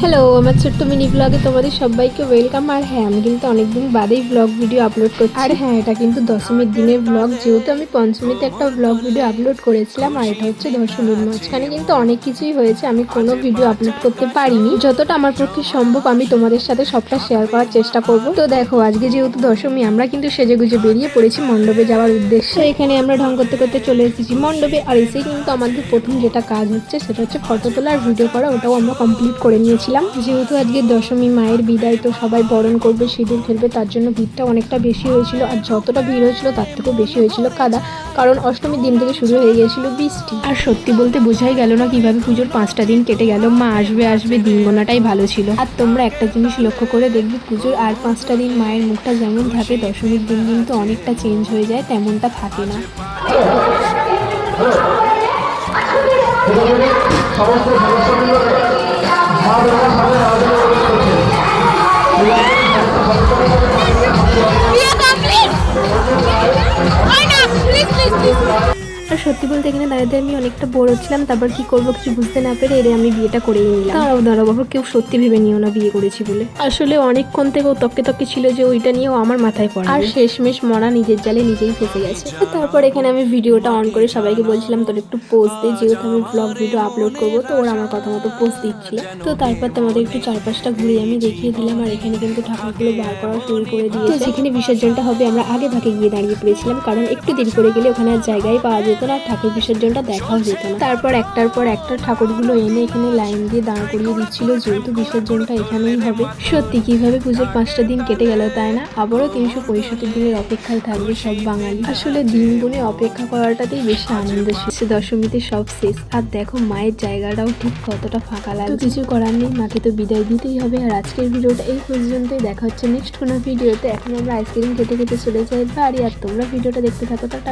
Hello, আমার ছোট্ট mini ব্লগে তোমাদের সবাইকে ওয়েলকাম। আর হ্যাঁ, আমি কিন্তু অনেকদিন বাদেই ব্লগ ভিডিও আপলোড করছি। আর হ্যাঁ, এটা কিন্তু দশমীর দিনের ব্লগ, যেহেতু আমি পঞ্চমীতে একটা ব্লগ ভিডিও আপলোড করেছিলাম আর এটা হচ্ছে দশমীর। মাঝখানে কিন্তু অনেক কিছুই হয়েছে, আমি কোনো ভিডিও আপলোড করতে পারিনি। যতটা আমার পক্ষে সম্ভব আমি তোমাদের সাথে সবটা শেয়ার করার চেষ্টা করব। তো দেখো, আজকে যেহেতু দশমী, আমরা কিন্তু সেজেগুজে বেরিয়ে পড়েছি মণ্ডপে যাওয়ার উদ্দেশ্যে। এখানে আমরা ঢং করতে করতে চলে এসেছি মণ্ডপে। আর এসেই কিন্তু আমাদের প্রথম যেটা কাজ হচ্ছে সেটা হচ্ছে ফটো তোলা আর ভিডিও করা, ওটাও আমরা কমপ্লিট করে নিয়েছিলাম। যেহেতু আজকে দশমী, মায়ের বিদায়, তো সবাই বরণ করবে, সিঁদুর খেলবে, তার জন্য ভিড়টা অনেকটা বেশি হয়েছিল। আর যতটা ভিড় হয়েছিল তার থেকেও বেশি হয়েছিল কাদা, কারণ অষ্টমীর দিন থেকে শুরু হয়ে গিয়েছিল বৃষ্টি। আর সত্যি বলতে বোঝাই গেল না কিভাবে পুজোর 5টা দিন কেটে গেল। মা আসবে আসবে দিন গোনাটাই ভালো ছিল। আর তোমরা একটা জিনিস লক্ষ্য করে দেখবে, পুজোর আর 5টা দিন মায়ের মুখটা যেমন থাকে, দশমীর দিন কিন্তু অনেকটা চেঞ্জ হয়ে যায়, তেমনটা থাকে না। সমস্ত আর সত্যি বলতে এখানে দাঁড়িয়ে আমি অনেকটা বোর হচ্ছিলাম। তারপর কি করবো কিছু বুঝতে না পেরে এরে আমি বিয়েটা করেই নিলাম। দাঁড়াও বাবা, কেউ সত্যি ভেবে নিও না বিয়ে করেছি বলে। আসলে অনেকক্ষণ থেকে ও তককে ছিল যে ওইটা নিয়েও আমার মাথায় পড়ে, আর শেষমেশ মরা নিজের জালে নিজেই ফেসে গেছে। তারপর এখানে আমি ভিডিওটা অন করে সবাইকে বলছিলাম তোর একটু পোস্ট দে, যেহেতু আমি ব্লগ ভিডিও আপলোড করবো। তো ওরা আমার কথা মতো পোস্ট দিচ্ছিল। তো তারপর তোমাদের একটু চারপাশটা ঘুরে আমি দেখিয়ে দিলাম। আর এখানে কিন্তু ঠাকুরগুলো বার করা শুরু করে দিয়েছে। যেখানে বিসর্জনটা হবে আমরা আগে ভাগে গিয়ে দাঁড়িয়ে পড়েছিলাম, কারণ একটু দেরি করে গেলে ওখানে আর জায়গায় পাওয়া যেত না, ঠাকুর বিসর্জনটা দেখাও যেত না। তারপর একটার পর একটা ঠাকুরগুলো এনে এখানে লাইন দিয়ে দাঁড় করিয়ে দিচ্ছিল, যেহেতু বিসর্জনটা এখানেই হবে। সত্যি কিভাবে পুজোর 5টা দিন কেটে গেল, তাই না? আবারও 365 দিনের অপেক্ষায় থাকবে সব বাঙালি। আসলে দিন গুনে অপেক্ষা করাটাতেই বেশি আনন্দ। শেষে দশমীতে সব শেষ। আর দেখো মায়ের জায়গাটাও ঠিক কতটা ফাঁকা লাগে। কিছু করার নেই, মাকে তো বিদায় দিতেই হবে। আর আজকের ভিডিওটা এই পর্যন্তই, দেখা হচ্ছে নেক্সট কোনো ভিডিওতে। এখন আমরা আইসক্রিম খেতে খেতে চলে যাই বাড়ি। আর তোমরা ভিডিওটা দেখতে থাকো। টাটা।